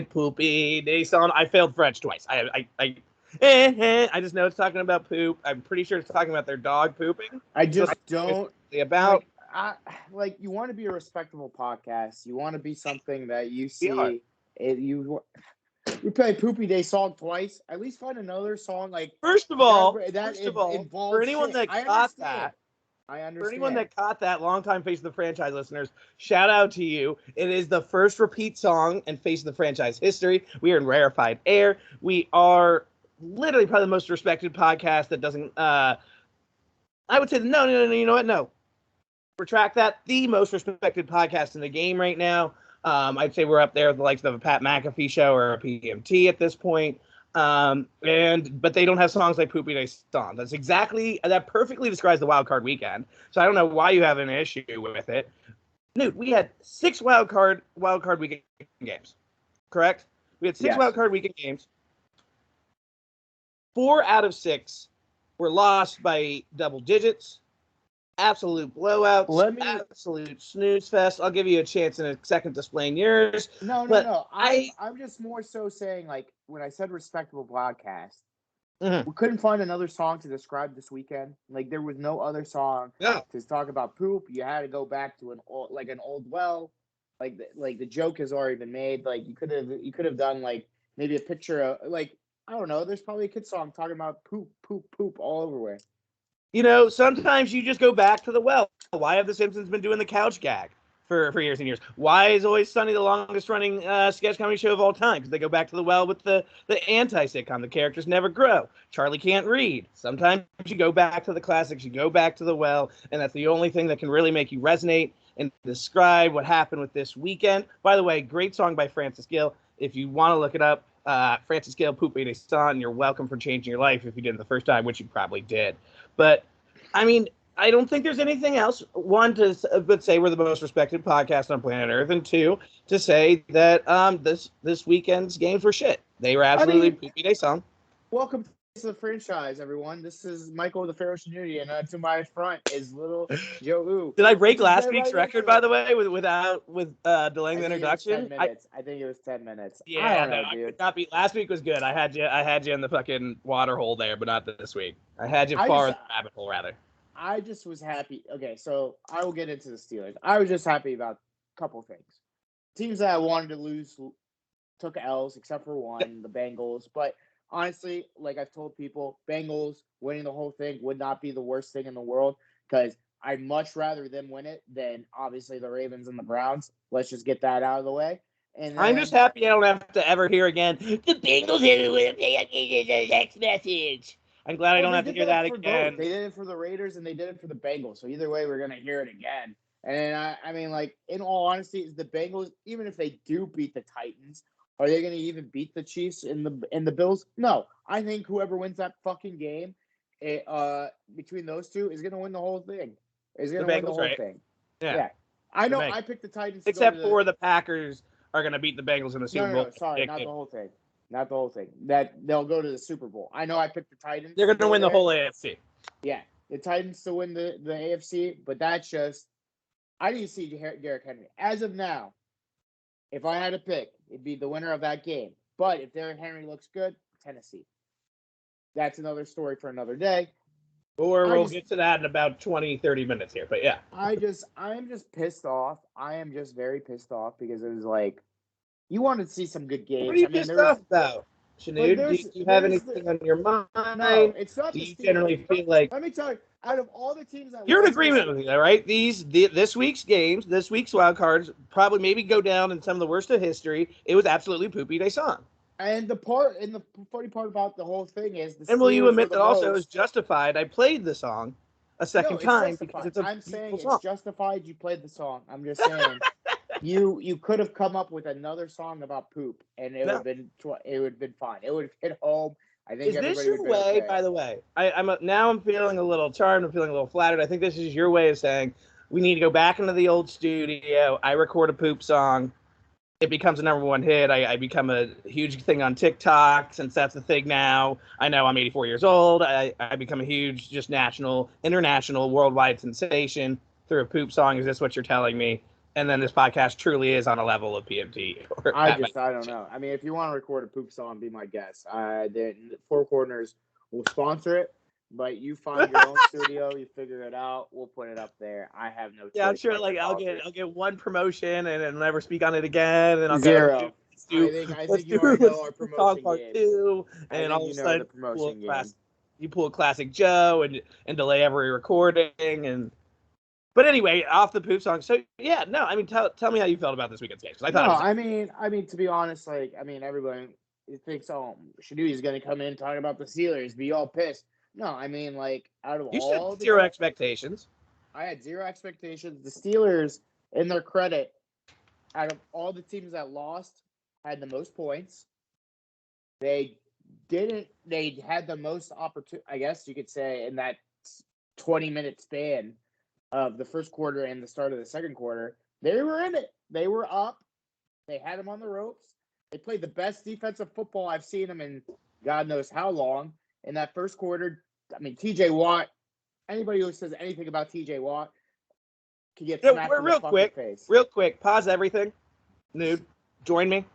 Poopy day song. I failed French twice. I just know it's talking about poop. I'm pretty sure it's talking about their dog pooping. I So just don't it's about like you want to be a respectable podcast. You want to be something that you we are. see you play Poopy Day song twice. At least find another song like First of all, for involves anyone shit. that I caught understand. that, I for anyone understand. that caught that, longtime Face of the Franchise listeners, shout out to you. It is the first repeat song in Face of the Franchise history. We are in rarefied air. We are literally probably the most respected podcast that doesn't. I would say no. You know what? No, retract that. The most respected podcast in the game right now. I'd say we're up there with the likes of a Pat McAfee show or a PMT at this point. But they don't have songs like Poopy Day Song. That perfectly describes the wild card weekend. So I don't know why you have an issue with it. Newt, we had 6 wild card weekend games. Correct? We had 6 wild Yes. card weekend games. 4 out of 6 were lost by double digits. Absolute blowouts, absolute snooze fest. I'll give you a chance in a second to explain yours. No. I'm just more so saying like when I said respectable podcast, we couldn't find another song to describe this weekend. Like there was no other song to talk about poop. You had to go back to an old well. Like the joke has already been made. Like you could have done like maybe a picture of like I don't know. There's probably a kid song talking about poop all over where. You know, sometimes you just go back to the well. Why have the Simpsons been doing the couch gag for years and years? Why is Always Sunny the longest running sketch comedy show of all time? Because they go back to the well with the anti-sitcom. The characters never grow. Charlie can't read. Sometimes you go back to the classics. You go back to the well, and that's the only thing that can really make you resonate and describe what happened with this weekend. By the way, great song by Francis Gill. If you want to look it up, Francis Gill, Poopy Day Song, you're welcome for changing your life if you did it the first time, which you probably did. But, I mean, I don't think there's anything else. One, to say we're the most respected podcast on planet Earth, and 2, to say that this weekend's games were shit. They were absolutely Poopy Day Song. Welcome to the franchise, everyone. This is Michael the Pharaoh Community, and to my front is little Joe Ooh. Did I break last week's record, by the way, with delaying the introduction? 10 minutes. I think it was 10 minutes. Yeah, I don't know, dude. I could not be. Last week was good. I had you in the fucking water hole there, but not this week. I had you far in the rabbit hole, rather. I just was happy. Okay, so I will get into the Steelers. I was just happy about a couple things. Teams that I wanted to lose took L's, except for one, the Bengals. But honestly, like I've told people, Bengals winning the whole thing would not be the worst thing in the world because I'd much rather them win it than obviously the Ravens and the Browns. Let's just get that out of the way. And then, I'm just happy I don't have to ever hear again, the Bengals had to win a text message. I'm glad I don't have to hear that again. Both. They did it for the Raiders and they did it for the Bengals. So either way, we're going to hear it again. And I mean, like, in all honesty, is the Bengals, even if they do beat the Titans, are they going to even beat the Chiefs in the Bills? No. I think whoever wins that fucking game between those two is going to win the whole thing. Is going to win the whole thing. Yeah. I know I picked the Titans. Except for the Packers are going to beat the Bengals in the Super Bowl. No, sorry, not the whole thing. Not the whole thing. That they'll go to the Super Bowl. I know I picked the Titans. They're going to win the whole AFC. Yeah, the Titans to win the AFC, but that's just I didn't see Derrick Henry. As of now, if I had to pick, it'd be the winner of that game. But if Derrick Henry looks good, Tennessee. That's another story for another day. Or we'll get to that in about 20, 30 minutes here. But yeah. I am just pissed off. I am just very pissed off because it was like you wanted to see some good games. What are you pissed off about? Shanud, do you have anything on your mind? No, it's not. Do you generally feel like? Let me tell you, out of all the teams that you're in agreement with me, all right? This week's games, this week's wild cards, probably maybe go down in some of the worst of history. It was absolutely Poopy Day Song. And the funny part about the whole thing is, and will you admit that also is justified? I played the song a second time because it's a I'm saying song. It's justified. You played the song. I'm just saying. You could have come up with another song about poop, and it would have been fine. It would have hit home. I think. Is this your way? Okay. By the way, I'm feeling a little charmed. I'm feeling a little flattered. I think this is your way of saying we need to go back into the old studio. I record a poop song. It becomes a number one hit. I become a huge thing on TikTok since that's the thing now. I know I'm 84 years old. I become a huge, just national, international, worldwide sensation through a poop song. Is this what you're telling me? and then this podcast truly is on a level of PMT. I don't know. I mean, if you want to record a poop song, be my guest. The Four Corners will sponsor it, but you find your own studio, you figure it out. We'll put it up there. I have no choice. Yeah, I'm sure. Like I'll get one promotion and then never speak on it again, and I'll zero. I think you already know our promotion part game. 2, and all of a sudden you pull a classic Joe and delay every recording and. But anyway, off the poop song. So yeah, no, I mean, tell me how you felt about this weekend's game. I thought. I mean, to be honest, everybody thinks, Shadui's going to come in talking about the Steelers, be all pissed. No, I mean, out of all the zero expectations. I had zero expectations. The Steelers, in their credit, out of all the teams that lost, had the most points. They had the most opportunity, I guess you could say, in that 20-minute span of the first quarter and the start of the second quarter. They were in it. They were up. They had them on the ropes. They played the best defensive football I've seen them in God knows how long. In that first quarter, I mean, TJ Watt, anybody who says anything about TJ Watt can get smacked in the fucking face. Real quick, pause everything. Nude, join me.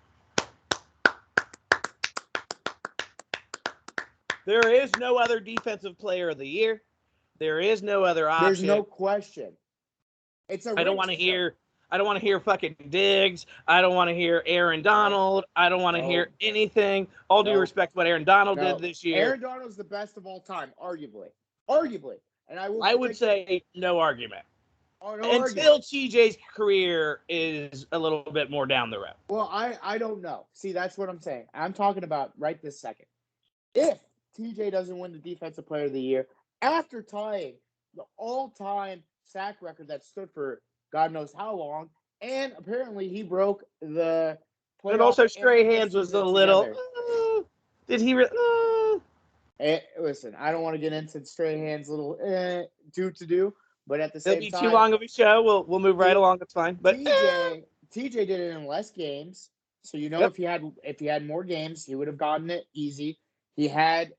There is no other defensive player of the year. There is no other option. There's no question. I don't want to hear fucking Diggs. I don't want to hear Aaron Donald. I don't want to hear anything. All due respect to what Aaron Donald did this year. Aaron Donald's the best of all time, arguably. And I would say no argument. Until TJ's career is a little bit more down the road. Well, I don't know. See, that's what I'm saying. I'm talking about right this second. If TJ doesn't win the Defensive Player of the Year, after tying the all-time sack record that stood for God knows how long, and apparently he broke the playoff. And also, Strahan's was a little. Did he? Listen, I don't want to get into Strahan's little do, but at the same time, it'll be too long of a show. We'll move right along. It's fine. But TJ did it in less games, so if he had more games, he would have gotten it easy. He had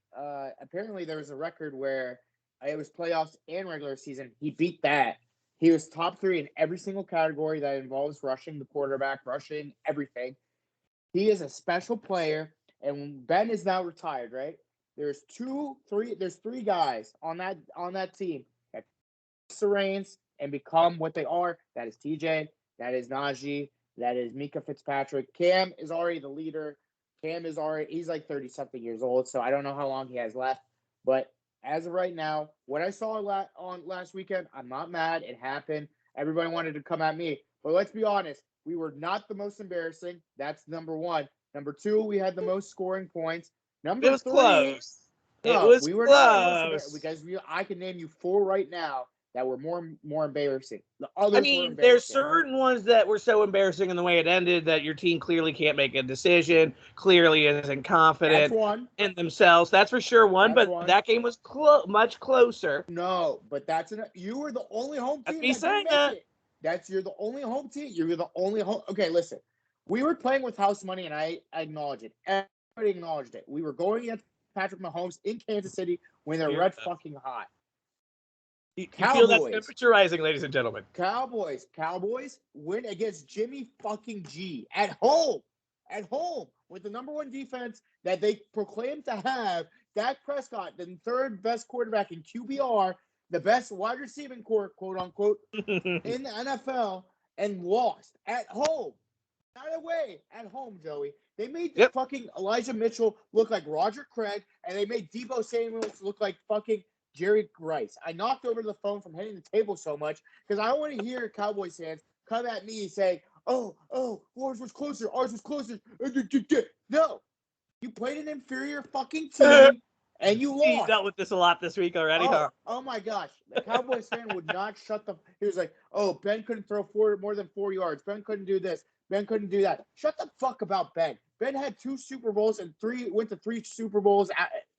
apparently there was a record where it was playoffs and regular season. He beat that. He was top 3 in every single category that involves rushing the quarterback, rushing everything. He is a special player, and Ben is now retired, right? There's 3 guys on that team that take the reins and become what they are. That is TJ, that is Najee, that is Mika Fitzpatrick. Cam is already the leader. He's like 30-something years old, so I don't know how long he has left. But as of right now, what I saw on last weekend, I'm not mad. It happened. Everybody wanted to come at me. But let's be honest. We were not the most embarrassing. That's number 1. Number 2, we had the most scoring points. Number 3, close. We were close. Because I can name you 4 right now that were more embarrassing. There's certain ones that were so embarrassing in the way it ended that your team clearly can't make a decision, clearly isn't confident in themselves. That's for sure one, that game was much closer. No, but you were the only home team. You're the only home team. You're the only home. Okay, listen. We were playing with house money, and I acknowledge it. Everybody acknowledged it. We were going against Patrick Mahomes in Kansas City when they're red fucking hot. You feel that temperature rising, ladies and gentlemen. Cowboys win against Jimmy fucking G at home with the number 1 defense that they proclaim to have. Dak Prescott, the 3rd best quarterback in QBR, the best wide receiving core, quote unquote, in the NFL, and lost at home. Not away, at home, Joey. They made fucking Elijah Mitchell look like Roger Craig, and they made Deebo Samuels look like fucking Jerry Rice. I knocked over the phone from hitting the table so much because I don't want to hear Cowboys fans come at me and say, oh, ours was closer. No. You played an inferior fucking team, and you lost. You dealt with this a lot this week already, huh? Oh, my gosh. The Cowboys fan would not shut the – he was like, Ben couldn't throw more than 4 yards. Ben couldn't do this. Ben couldn't do that. Shut the fuck about Ben. Ben had 2 Super Bowls and went to 3 Super Bowls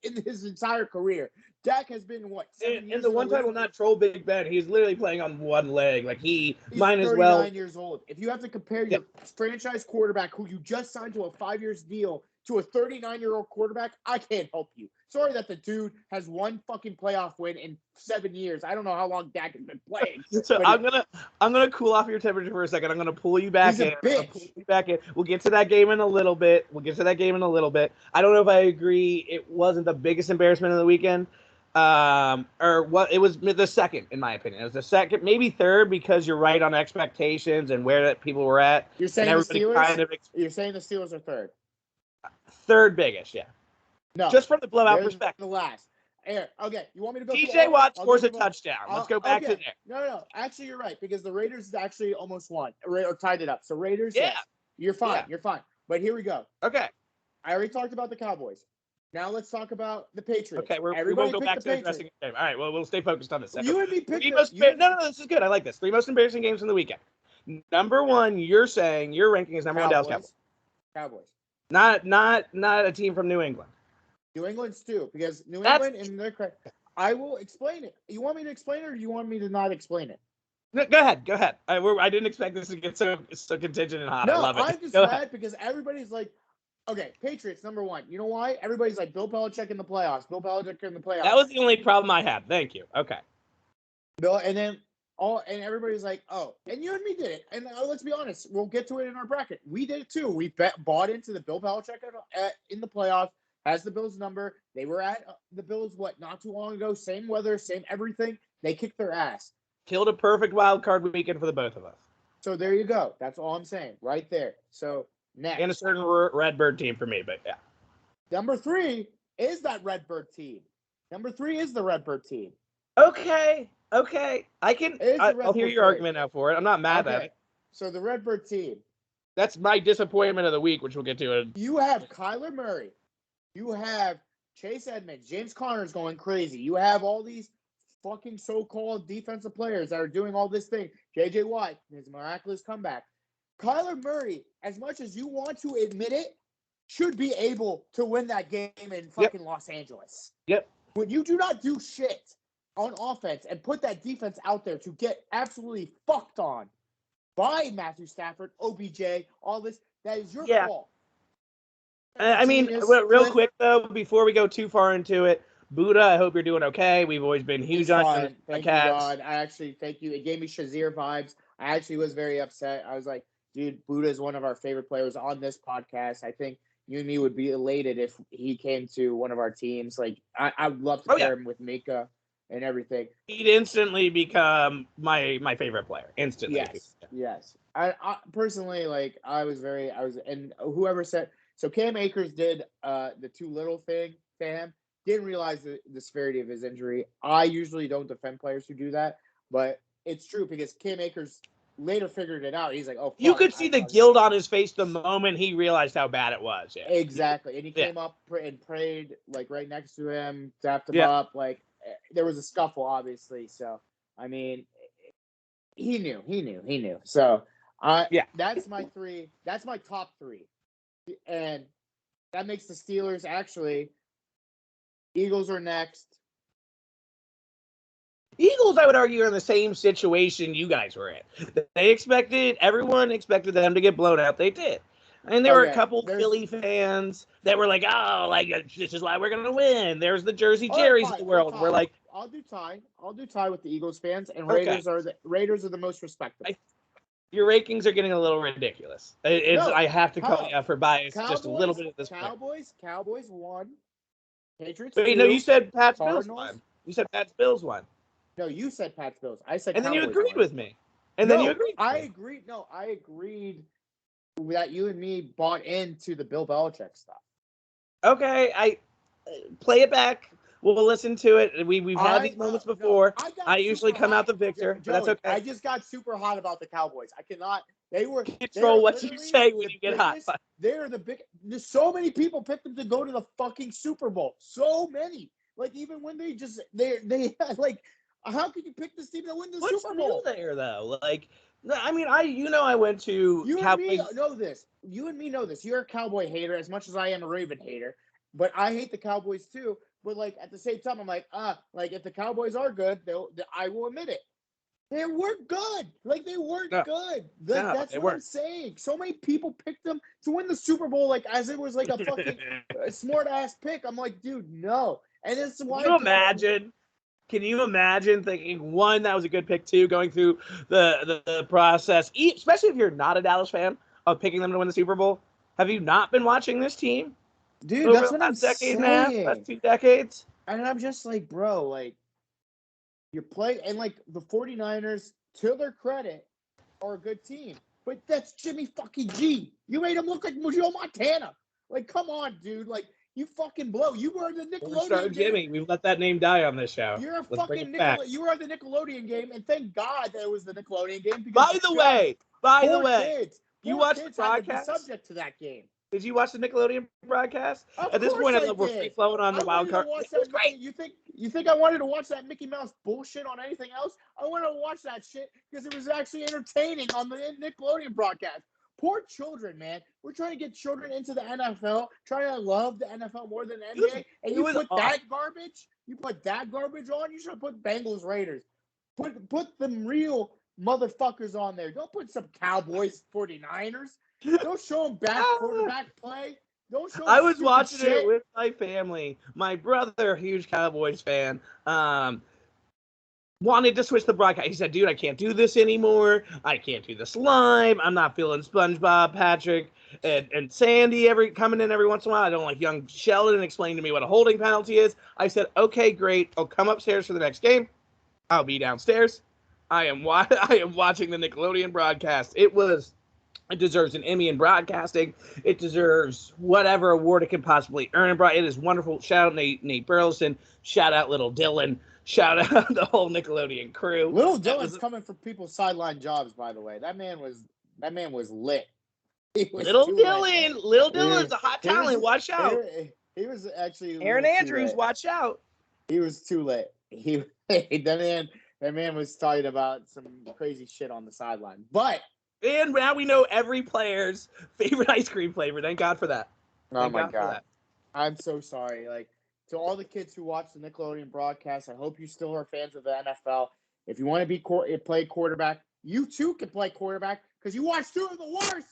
in his entire career. Dak has been, 7 years and the one time will not troll Big Ben. He's literally playing on one leg. He's might as well. 39 years old. If you have to compare your franchise quarterback who you just signed to a 5-year deal to a 39-year-old quarterback, I can't help you. Sorry that the dude has one fucking playoff win in 7 years. I don't know how long Dak has been playing. So I'm gonna cool off your temperature for a second. I'm gonna pull you back in. We'll get to that game in a little bit. I don't know if I agree. It wasn't the biggest embarrassment of the weekend. Or what? It was the second, in my opinion. It was the second, maybe third, because you're right on expectations and where that people were at. You're saying the Steelers? You're saying the Steelers are third? Third biggest, yeah. No, just from the blowout perspective. The last. Here, okay, you want me to go? TJ Watt scores a touchdown. Let's go back to there. No. Actually, you're right, because the Raiders actually almost won or tied it up. So Raiders, yes. You're fine. Yeah. You're fine. But here we go. Okay. I already talked about the Cowboys. Now let's talk about the Patriots. Okay, we won't go back to the dressing game. All right, well, we'll stay focused on this. You and me picked No, this is good. I like this. 3 most embarrassing games in the weekend. Number one, you're saying your ranking is number one Dallas Cowboys. Not a team from New England. New England's too, because New England and their credit. I will explain it. You want me to explain it, or you want me to not explain it? No, go ahead. I didn't expect this to get so contingent and hot. No, I love it. I'm just mad because everybody's like, okay, Patriots, number one. You know why? Everybody's like, Bill Belichick in the playoffs. That was the only problem I had. Thank you. Okay. And everybody's like, oh, and you and me did it. And let's be honest, we'll get to it in our bracket. We did it too. We bought into the Bill Belichick in the playoffs. Has the Bills number. They were at the Bills, not too long ago. Same weather, same everything. They kicked their ass. Killed a perfect wild card weekend for the both of us. So there you go. That's all I'm saying right there. So next. And a certain Redbird team for me, but yeah. Number 3 is that Redbird team. Number 3 is the Redbird team. Okay. I'll hear your argument now for it. I'm not mad at it. So the Redbird team. That's my disappointment of the week, which we'll get to. You have Kyler Murray. You have Chase Edmonds. James Conner's going crazy. You have all these fucking so-called defensive players that are doing all this thing. J.J. Watt, his miraculous comeback. Kyler Murray, as much as you want to admit it, should be able to win that game in fucking Los Angeles. Yep. When you do not do shit on offense and put that defense out there to get absolutely fucked on by Matthew Stafford, OBJ, all this, that is your fault. I mean, real quick, though, before we go too far into it, Buddha, I hope you're doing okay. We've always been huge on Thank you, God. I actually thank you. It gave me Shazier vibes. I actually was very upset. I was like, dude, Buddha is one of our favorite players on this podcast. I think you and me would be elated if he came to one of our teams. Like, I would love to pair him with Mika and everything. He'd instantly become my favorite player. Instantly. Yes. I personally, and whoever said, so Cam Akers did the too little thing to him. Didn't realize the severity of his injury. I usually don't defend players who do that, but it's true because Cam Akers later figured it out. He's like, oh, fuck, you could see the guilt on his face the moment he realized how bad it was. Yeah. Exactly. And he came up and prayed like right next to him, tapped him up. Like there was a scuffle, obviously. So, I mean, he knew. So, that's my 3. That's my top 3. And that makes the Steelers actually. Eagles are next. Eagles, I would argue, are in the same situation you guys were in. Everyone expected them to get blown out. They did. And there were a couple Philly fans that were like, oh, this is why we're going to win. There's the Jersey Jerry's of the world. We're like, I'll do tie with the Eagles fans, and Raiders are the most respectable. Your rankings are getting a little ridiculous. I have to call you for bias just a little bit at this point. Cowboys won. Patriots. Wait, no, you said Pats Bills won. You said Pats Bills won. No, you said Pats Bills. I said. And Cowboys then you agreed won. with me. And then you agreed. I agreed. No, I agreed that you and me bought into the Bill Belichick stuff. Okay, I play it back. We'll listen to it. We've had these moments before. I usually come out the victor, but that's okay. I just got super hot about the Cowboys. I cannot. Control what you say when you get hot. They're the big. So many people picked them to go to the fucking Super Bowl. So many. Like even when they like, how could you pick this team to win the Super Bowl? What's new there though? Like, I mean, I went to. You and me know this. You're a Cowboy hater as much as I am a Raven hater. But I hate the Cowboys too. But like at the same time, I'm like, if the Cowboys are good, I will admit it. They weren't good. Like, they weren't good. That's what I'm saying. So many people picked them to win the Super Bowl, like, as it was like a fucking smart-ass pick. I'm like, dude, no. And it's why. Can you imagine? Can you imagine thinking, one, that was a good pick, two, going through the process, especially if you're not a Dallas fan, of picking them to win the Super Bowl? Have you not been watching this team? Dude, that's what I'm saying. Last 2 decades? And I'm just like, bro, like, you play, and like the 49ers, to their credit, are a good team. But that's Jimmy fucking G. You made him look like Joe Montana. Like, come on, dude. Like, you fucking blow. You were in the Nickelodeon game. Jimmy. We've let that name die on this show. You're a fucking You were at the Nickelodeon game, and thank God that it was the Nickelodeon game. Because by the way, kids, you watched the broadcast? Had to be subject to that game. Did you watch the Nickelodeon broadcast? At this point, we're free flowing on the wild card. You think I wanted to watch that Mickey Mouse bullshit on anything else? I wanted to watch that shit because it was actually entertaining on the Nickelodeon broadcast. Poor children, man. We're trying to get children into the NFL, trying to love the NFL more than the NBA, and you put that garbage. You put that garbage on. You should have put Bengals Raiders. Put them real motherfuckers on there. Don't put some Cowboys 49ers. Don't show them bad quarterback play. Don't show them I was watching it with my family. My brother, huge Cowboys fan, wanted to switch the broadcast. He said, dude, I can't do this anymore. I can't do this live. I'm not feeling SpongeBob, Patrick, and Sandy coming in every once in a while. I don't like young Sheldon explaining to me what a holding penalty is. I said, okay, great. I'll come upstairs for the next game. I'll be downstairs. I am watching the Nickelodeon broadcast. It deserves an Emmy in broadcasting. It deserves whatever award it can possibly earn. It is wonderful. Shout out Nate Burleson. Shout out Little Dylan. Shout out the whole Nickelodeon crew. Little Dylan's coming from people's sideline jobs, by the way. That man was lit. Little Dylan's a hot talent. Watch out. He was actually Aaron Andrews. Watch out. He was too lit. That man was talking about some crazy shit on the sideline. And now we know every player's favorite ice cream flavor. Thank God for that. Oh my God. I'm so sorry. Like, to all the kids who watch the Nickelodeon broadcast, I hope you still are fans of the NFL. If you want to play quarterback, you too can play quarterback because you watched two of the worst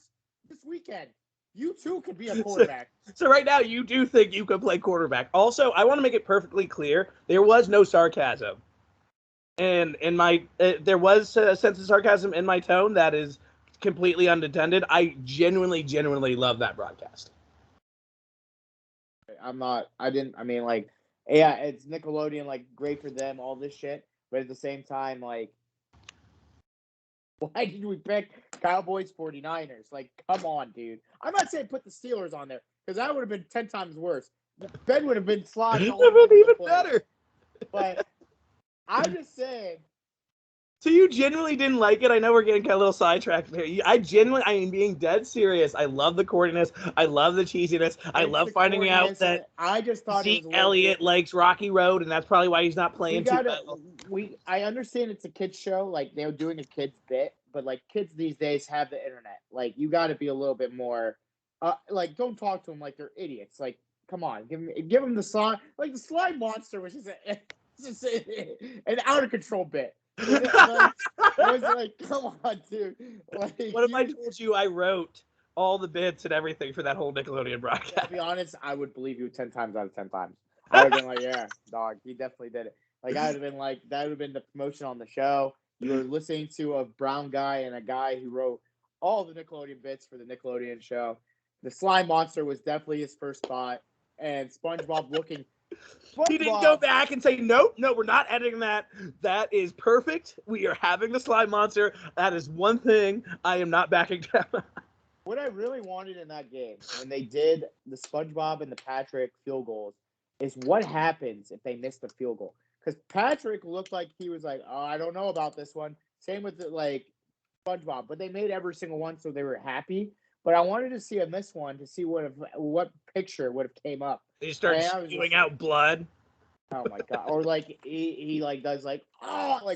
this weekend. You too could be a quarterback. So right now, you do think you could play quarterback. Also, I want to make it perfectly clear, there was no sarcasm. And there was a sense of sarcasm in my tone that is completely unintended. I genuinely love that broadcast. It's Nickelodeon, like, great for them, all this shit. But at the same time, like, why did we pick Cowboys 49ers? Like, come on, dude. I'm not saying put the Steelers on there, because that would have been 10 times worse. Ben would have been sliding all over even better. But I'm just saying. So you genuinely didn't like it? I know we're getting a little sidetracked here. I am being dead serious. I love the corniness. I love the cheesiness. I love finding out that I just thought Zeke Elliott likes Rocky Road, and that's probably why he's not playing too well. I understand it's a kid's show. Like, they're doing a kid's bit, but, like, kids these days have the internet. Like, you got to be a little bit more, don't talk to them like they're idiots. Like, come on, give them the slime. Like, the slime monster was just an out of control bit. I was like, come on, dude. Like, what if I told you I wrote all the bits and everything for that whole Nickelodeon broadcast? To be honest, I would believe you 10 times out of 10 times. I would have been like, yeah, dog, he definitely did it. Like, I would have been like, that would have been the promotion on the show. You were listening to a brown guy and a guy who wrote all the Nickelodeon bits for the Nickelodeon show. The slime monster was definitely his first thought. And SpongeBob looking... He didn't go back and say, no, we're not editing that. That is perfect. We are having the slime monster. That is one thing I am not backing down. What I really wanted in that game, when they did the SpongeBob and the Patrick field goals, is what happens if they miss the field goal. Because Patrick looked like he was like, oh, I don't know about this one. Same with SpongeBob. But they made every single one, so they were happy. But I wanted to see a miss one to see what picture would have came up. They start spewing out blood. Oh my God! Or he does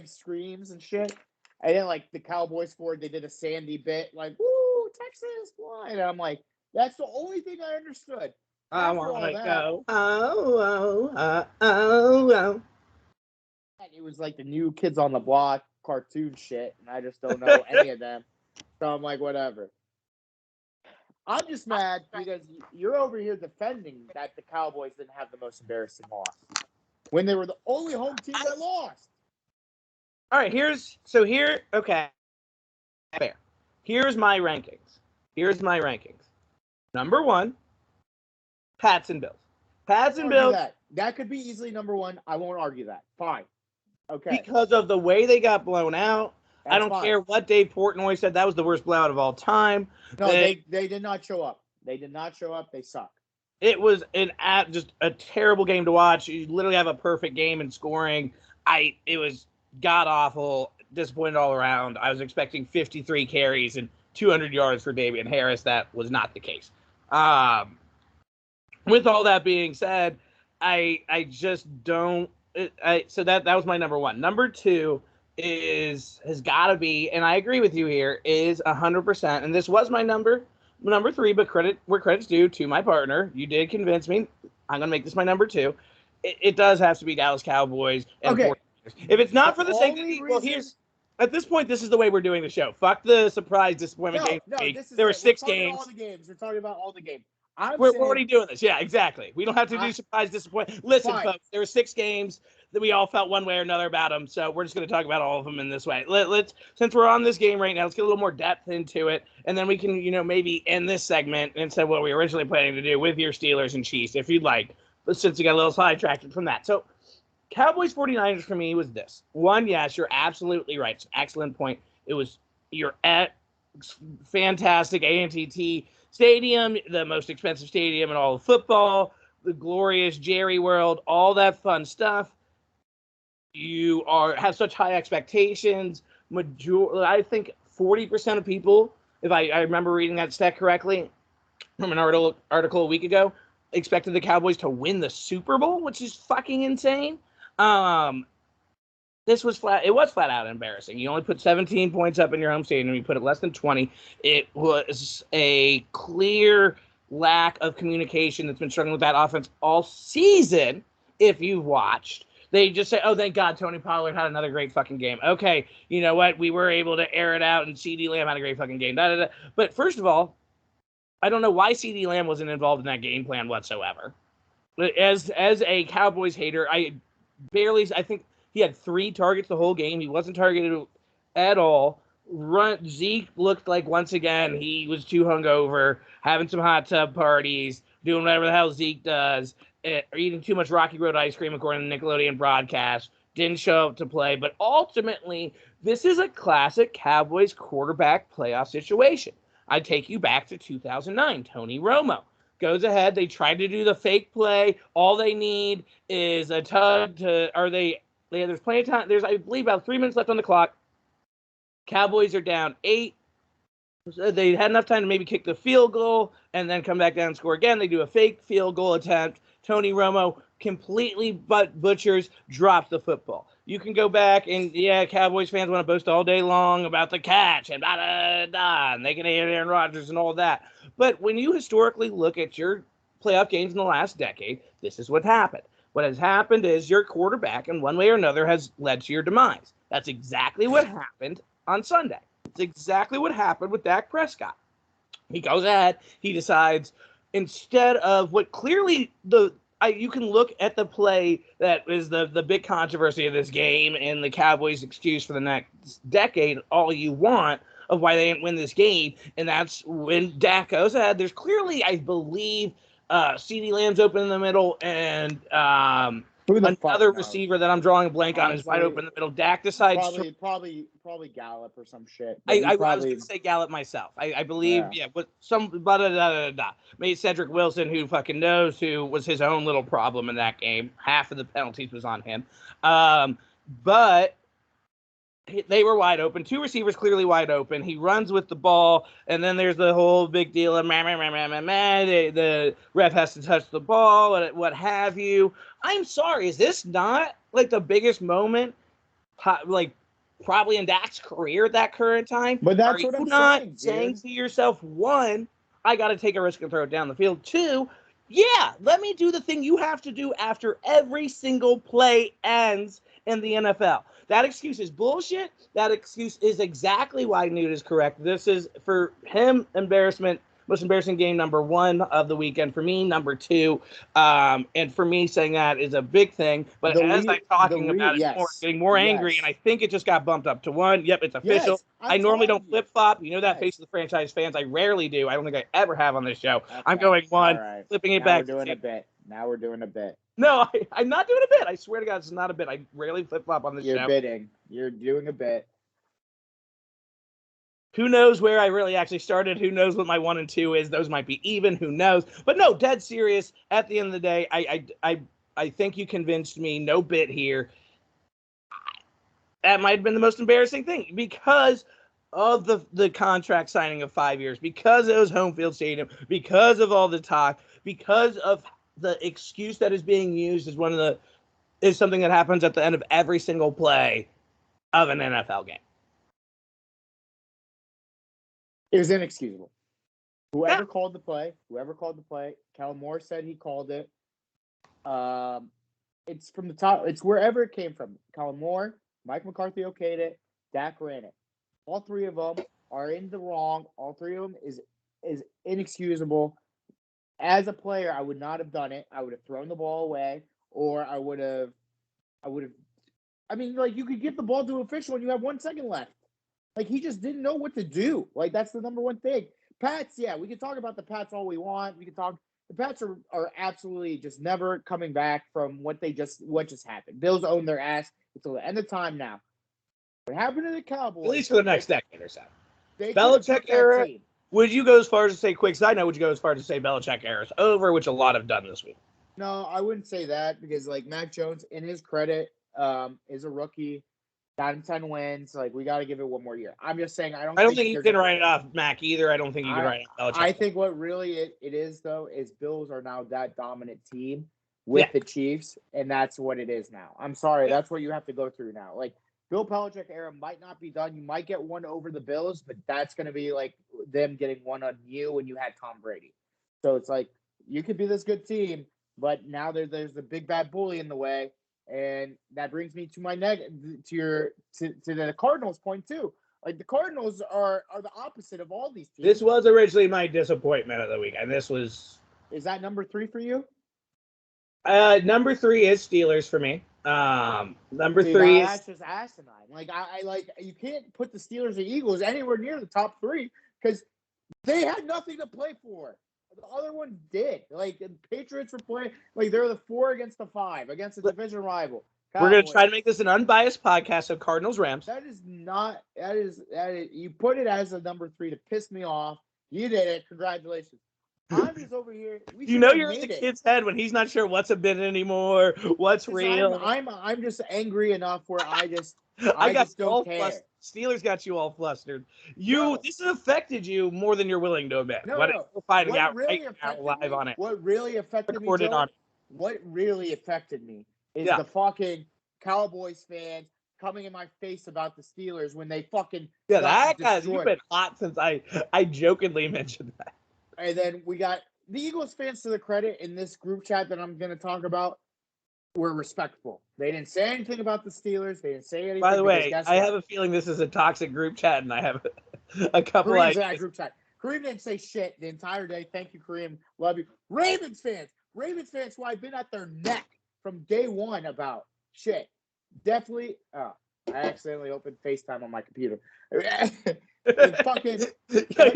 screams and shit. And then the Cowboys scored. They did a Sandy bit woo, Texas, why? And I'm like, that's the only thing I understood. I want to go. Oh. And it was like the new Kids on the Block. cartoon shit, and I just don't know any of them. So I'm like, whatever. I'm just mad because you're over here defending that the Cowboys didn't have the most embarrassing loss when they were the only home team that lost. All right, okay. Fair. Here's my rankings. Number 1, Pats and Bills. Pats and Bills. That could be easily number 1. I won't argue that. Fine. Okay. Because of the way they got blown out. I don't care what Dave Portnoy said. That was the worst blowout of all time. No, they did not show up. They did not show up. They suck. It was just a terrible game to watch. You literally have a perfect game in scoring. It was god-awful, disappointed all around. I was expecting 53 carries and 200 yards for Damian Harris. That was not the case. With all that being said, I just don't. So that was my number 1. Number 2 has got to be, and I agree with you here, is 100%. And this was my number 3, but where credit's due to my partner. You did convince me. I'm gonna make this my number 2. It does have to be Dallas Cowboys. And okay. If it's not for the sake of at this point, this is the way we're doing the show. Fuck the surprise disappointment game. There were 6 games. We're talking about all the games. We're already doing this. Yeah, exactly. We don't have to do surprise disappointment. Listen, folks, there were 6 games that we all felt one way or another about them, so we're just going to talk about all of them in this way. Let's since we're on this game right now, let's get a little more depth into it, and then we can, maybe end this segment instead of what we were originally planning to do with your Steelers and Chiefs, if you'd like, but since you got a little sidetracked from that. So Cowboys 49ers for me was this. 1, yes, you're absolutely right. It's an excellent point. You're at fantastic AT&T Stadium, the most expensive stadium in all of football, the glorious Jerry World, all that fun stuff. You have such high expectations. I think 40% of people, if I remember reading that stat correctly from an article a week ago, expected the Cowboys to win the Super Bowl, which is fucking insane. This was flat. It was flat out embarrassing. You only put 17 points up in your home stadium. You put it less than 20. It was a clear lack of communication that's been struggling with that offense all season. If you've watched, they just say, "Oh, thank God, Tony Pollard had another great fucking game." Okay, you know what? We were able to air it out, and CeeDee Lamb had a great fucking game. But first of all, I don't know why CeeDee Lamb wasn't involved in that game plan whatsoever. As a Cowboys hater, I think he had 3 targets the whole game. He wasn't targeted at all. Zeke looked like, once again, he was too hungover, having some hot tub parties, doing whatever the hell Zeke does, or eating too much Rocky Road ice cream, according to the Nickelodeon broadcast. Didn't show up to play. But ultimately, this is a classic Cowboys quarterback playoff situation. I take you back to 2009. Tony Romo goes ahead. They try to do the fake play. All they need is a tug there's plenty of time. There's, I believe, about 3 minutes left on the clock. Cowboys are down 8. So they had enough time to maybe kick the field goal and then come back down and score again. They do a fake field goal attempt. Tony Romo completely butchers, drops the football. You can go back and, Cowboys fans want to boast all day long about the catch and blah, and they can hate Aaron Rodgers and all that. But when you historically look at your playoff games in the last decade, this is what happened. What has happened is your quarterback, in one way or another, has led to your demise. That's exactly what happened on Sunday. It's exactly what happened with Dak Prescott. He goes ahead. He decides, instead of what clearly you can look at the play that is the big controversy of this game and the Cowboys' excuse for the next decade all you want of why they didn't win this game, and that's when Dak goes ahead. There's clearly, I believe, CeeDee Lamb's open in the middle, and another receiver that I'm drawing a blank on is wide open in the middle. Dak decides probably Gallup or some shit. I was going to say Gallup myself. I believe, but maybe Cedric Wilson, who fucking knows, who was his own little problem in that game. Half of the penalties was on him. But they were wide open. 2 receivers clearly wide open. He runs with the ball, and then there's the whole big deal of the ref has to touch the ball, what have you. I'm sorry, is this not like the biggest moment, like probably in Dak's career at that current time? But that's what I'm saying to yourself, 1, I got to take a risk and throw it down the field. 2, let me do the thing you have to do after every single play ends in the NFL. That excuse is bullshit. That excuse is exactly why Newt is correct. This is, for him, embarrassment. Most embarrassing game number 1 of the weekend for me, number 2. And for me, saying that is a big thing. But as I'm talking about it more, getting more angry, and I think it just got bumped up to 1. Yep, it's official. Yes, I normally don't flip-flop. You know that face of the franchise fans. I rarely do. I don't think I ever have on this show. Okay. I'm going 1, flipping it back. Now we're doing a bit. No, I'm not doing a bit. I swear to God, it's not a bit. I rarely flip-flop on this show. You're bidding. You're doing a bit. Who knows where I really actually started? Who knows what my 1 and 2 is? Those might be even. Who knows? But no, dead serious. At the end of the day, I think you convinced me. No bit here. That might have been the most embarrassing thing because of the contract signing of 5 years, because it was home field stadium, because of all the talk, because of the excuse that is being used is something that happens at the end of every single play of an NFL game. It was inexcusable. Whoever called the play, Kellen Moore said he called it. It's from the top. It's wherever it came from. Kellen Moore, Mike McCarthy okayed it. Dak ran it. All 3 of them are in the wrong. All 3 of them is inexcusable. As a player, I would not have done it. I would have thrown the ball away, or I would have. I mean, like, you could give the ball to an official when you have 1 second left. Like, he just didn't know what to do. Like, that's the number one thing. Pats, yeah, we can talk about the Pats all we want. The Pats are absolutely just never coming back from what just happened. Bills own their ass until the end of time now. What happened to the Cowboys? At least for the next decade or so. Belichick era. Would you go as far as to say, quick side note, would you go as far as to say Belichick era is over, which a lot have done this week? No, I wouldn't say that because, like, Mac Jones, in his credit, is a rookie. Got him 10 wins. Like, we got to give it 1 more year. I'm just saying, I don't think you can write it off Mac either. I don't think you can write it off Belichick. I think what really it is, though, is Bills are now that dominant team with the Chiefs, and that's what it is now. I'm sorry. That's what you have to go through now. Like, Bill Belichick era might not be done. You might get 1 over the Bills, but that's going to be like them getting 1 on you when you had Tom Brady. So it's like, you could be this good team, but now there's a big bad bully in the way. And that brings me to my to the Cardinals point too. Like, the Cardinals are the opposite of all these teams. This was originally my disappointment of the week, and is that number 3 for you? Number 3 is Steelers for me. Number 3 that's just asinine. Like, I like, you can't put the Steelers and Eagles anywhere near the top 3 because they had nothing to play for. The other ones did. Like, the Patriots were playing, like, they're the 4 against the 5 against a division rival. Cowboys. We're going to try to make this an unbiased podcast of Cardinals Rams. That is you put it as a number 3 to piss me off. You did it. Congratulations. I'm just over here. You're in the kid's head when he's not sure what's a bit anymore, what's real. I'm just angry enough where I just don't care. Flustered. Steelers got you all flustered. This has affected you more than you're willing to admit. We're finding out right now live on it. What really affected me, Joe, what really affected me is the fucking Cowboys fans coming in my face about the Steelers when they fucking that guy's you've been hot since I jokingly mentioned that. And then we got the Eagles fans, to the credit in this group chat that I'm going to talk about, were respectful. They didn't say anything about the Steelers. They didn't say anything. By the way, I have a feeling this is a toxic group chat, and I have a couple of that group chat. Kareem didn't say shit the entire day. Thank you, Kareem. Love you. Ravens fans who I've been at their neck from day one about shit. Definitely. I accidentally opened FaceTime on my computer. You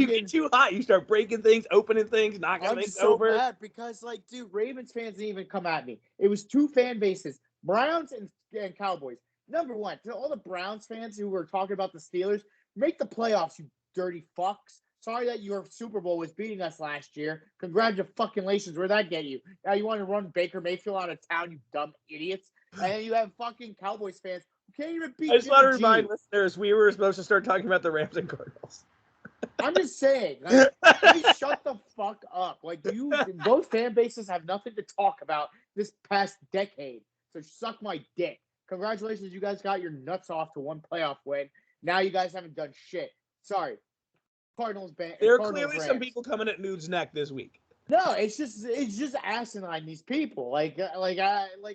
get too hot. You start breaking things, opening things, knocking things over. I'm so mad because, like, dude, Ravens fans didn't even come at me. It was 2 fan bases, Browns and Cowboys. Number 1, to all the Browns fans who were talking about the Steelers, make the playoffs, you dirty fucks. Sorry that your Super Bowl was beating us last year. Congratulations. Where'd that get you? Now you want to run Baker Mayfield out of town, you dumb idiots. And then you have fucking Cowboys fans who can't even beat I just want to remind listeners, we were supposed to start talking about the Rams and Cardinals. I'm just saying, like, please shut the fuck up. Like, both fan bases have nothing to talk about this past decade. So suck my dick. Congratulations, you guys got your nuts off to 1 playoff win. Now you guys haven't done shit. Sorry. Cardinals ban. There are clearly some people coming at Nude's neck this week. No, it's just asinine. These people, I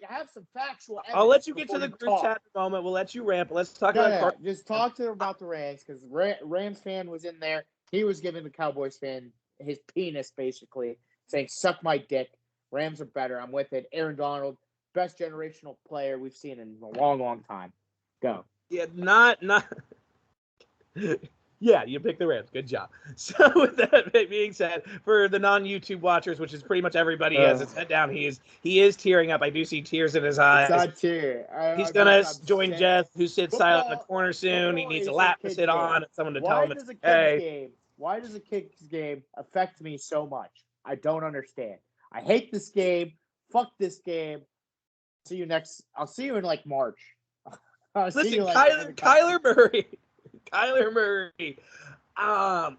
have some factual evidence. I'll let you get to the group chat in a moment. We'll let you ramp. Let's talk about. Just talk to them about the Rams, because Rams fan was in there. He was giving the Cowboys fan his penis, basically saying, "Suck my dick. Rams are better. I'm with it." Aaron Donald, best generational player we've seen in a long, long time. Go. Yeah, not. Yeah, you picked the Rams. Good job. So with that being said, for the non-YouTube watchers, which is pretty much everybody has his head down, he is tearing up. I do see tears in his eyes. It's not tear. He's going to join Jeff, who sits silent in the corner soon. He needs a lap to sit on and someone to tell him it's okay. Why does a kid's game affect me so much? I don't understand. I hate this game. Fuck this game. I'll see you in like March. Listen, Kyler Murray. Kyler Murray. I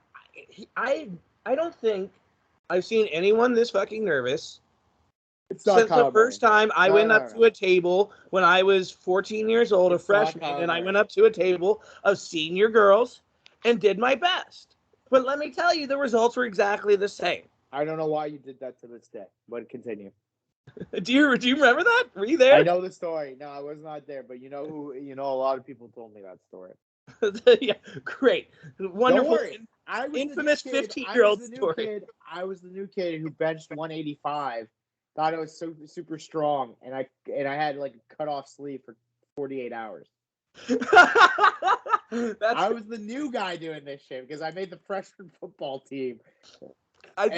don't think I've seen anyone this fucking nervous since the first time I went up to a table when I was 14 years old, a freshman, and I went up to a table of senior girls and did my best. But let me tell you, the results were exactly the same. I don't know why you did that to this day, but continue. Do you remember that? Were you there? I know the story. No, I was not there, but a lot of people told me that story. Yeah, great. Wonderful. Infamous 15-year-old story. I was the new kid who benched 185, thought it was so super strong, and I had like a cut off sleeve for 48 hours. I was the new guy doing this shit because I made the freshman football team. I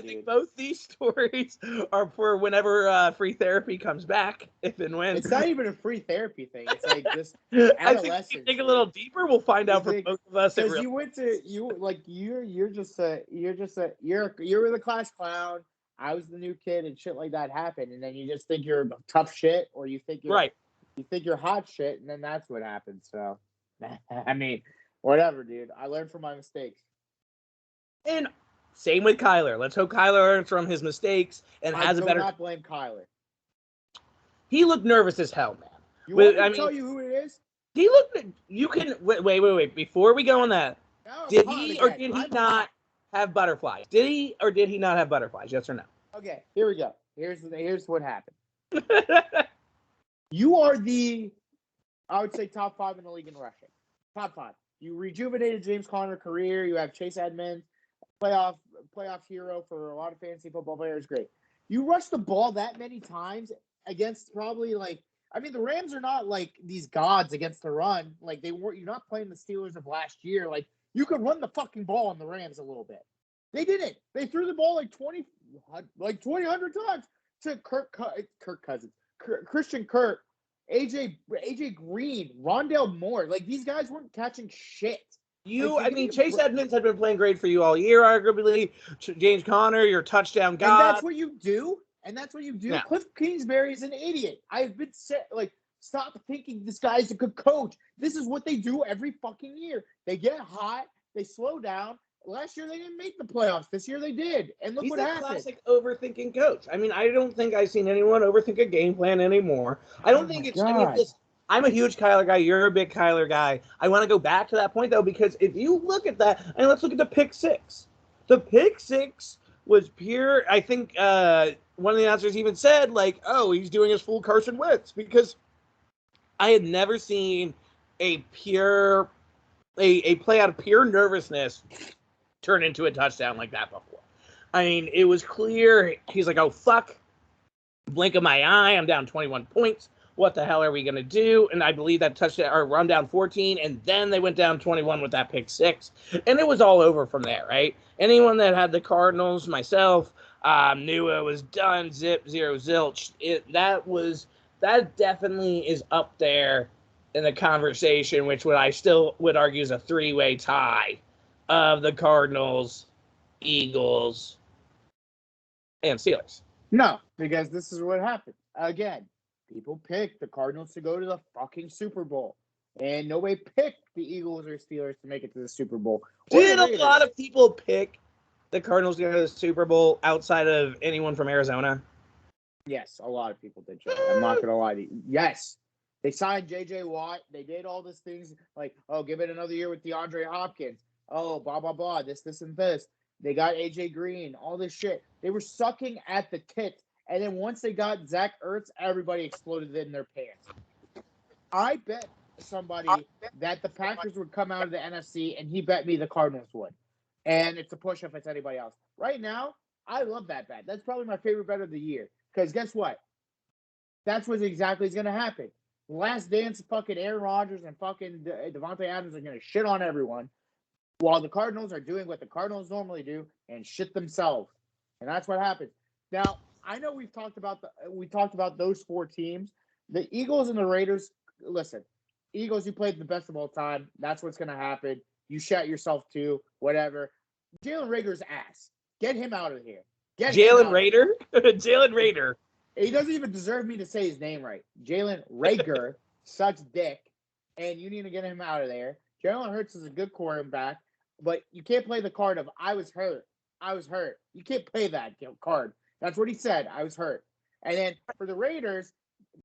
think both these stories are for whenever free therapy comes back, if and when. It's not even a free therapy thing. It's like this I think if you dig a little deeper, we'll find out for both of us. Because you were the class clown. I was the new kid, and shit like that happened, and then you just think you're tough shit, or you think you're You think you're hot shit, and then that's what happens. So, I mean, whatever, dude. I learned from my mistakes. And same with Kyler. Let's hope Kyler learns from his mistakes and has a better. I do not blame Kyler. He looked nervous as hell, man. You want me to tell you who it is? He looked. You can wait. Before we go on that, did he or did he not have butterflies? Did he or did he not have butterflies? Yes or no? Okay, here we go. Here's what happened. You are I would say top 5 in the league in rushing. Top 5. You rejuvenated James Conner career. You have Chase Edmonds, playoff hero for a lot of fantasy football players. Great. You rush the ball that many times against probably the Rams are not like these gods against the run. Like you're not playing the Steelers of last year. Like you could run the fucking ball on the Rams a little bit. They didn't. They threw the ball like 200 times to Kirk Cousins, Christian Kirk, AJ Green, Rondale Moore. Like these guys weren't catching shit. Chase Edmonds had been playing great for you all year, arguably. James Conner, your touchdown guy. And that's what you do. Yeah. Cliff Kingsbury is an idiot. I've been stop thinking this guy's a good coach. This is what they do every fucking year. They get hot, they slow down. Last year they didn't make the playoffs. This year they did. And look what happened. He's a classic overthinking coach. I mean, I don't think I've seen anyone overthink a game plan anymore. I don't think it's any of this. I'm a huge Kyler guy. You're a big Kyler guy. I want to go back to that point, though, because if you look at that, and let's look at the pick six. The pick six was pure. I think one of the announcers even said, he's doing his full Carson Wentz, because I had never seen a play out of pure nervousness turn into a touchdown like that before. I mean, it was clear. He's like, oh, fuck. Blink of my eye. I'm down 21 points. What the hell are we going to do? And I believe that touchdown, or run down 14, and then they went down 21 with that pick six. And it was all over from there, right? Anyone that had the Cardinals, myself, knew it was done, zip, zero, zilch. That definitely is up there in the conversation, which I still would argue is a 3-way tie of the Cardinals, Eagles, and Steelers. No, because this is what happened. Again, people picked the Cardinals to go to the fucking Super Bowl. And nobody picked the Eagles or Steelers to make it to the Super Bowl. Did a lot of people pick the Cardinals to go to the Super Bowl outside of anyone from Arizona? Yes, a lot of people did, Joe. I'm not going to lie to you. Yes. They signed J.J. Watt. They did all these things like, give it another year with DeAndre Hopkins. Oh, blah, blah, blah, this, and this. They got AJ Green, all this shit. They were sucking at the tits. And then once they got Zach Ertz, everybody exploded in their pants. I bet somebody that the Packers would come out of the NFC, and he bet me the Cardinals would. And it's a push if it's anybody else. Right now, I love that bet. That's probably my favorite bet of the year. Because guess what? That's what exactly is going to happen. Last dance, fucking Aaron Rodgers and fucking Devontae Adams are going to shit on everyone, while the Cardinals are doing what the Cardinals normally do and shit themselves. And that's what happens. Now, I know we talked about those four teams. The Eagles and the Raiders, listen, Eagles, you played the best of all time. That's what's going to happen. You shat yourself too, whatever. Jalen Rager's ass. Get him out of here. Jalen Rader? Jalen Rader. He doesn't even deserve me to say his name right. Jalen Rager sucks dick, and you need to get him out of there. Jalen Hurts is a good quarterback, but you can't play the card of I was hurt. You can't play that card. That's what he said. I was hurt. And then for the Raiders,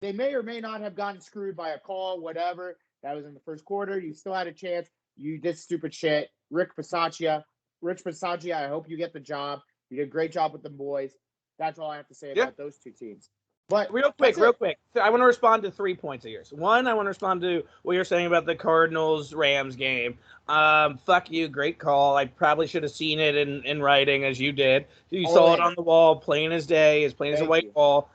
they may or may not have gotten screwed by a call, whatever. That was in the first quarter. You still had a chance. You did stupid shit. Rich Bisaccia, I hope you get the job. You did a great job with the boys. That's all I have to say about those two teams. But real quick. So I want to respond to 3 points of yours. One, I want to respond to what you're saying about the Cardinals-Rams game. Fuck you, great call. I probably should have seen it in writing as you did. You saw it on the wall, plain as day, as plain as a white wall.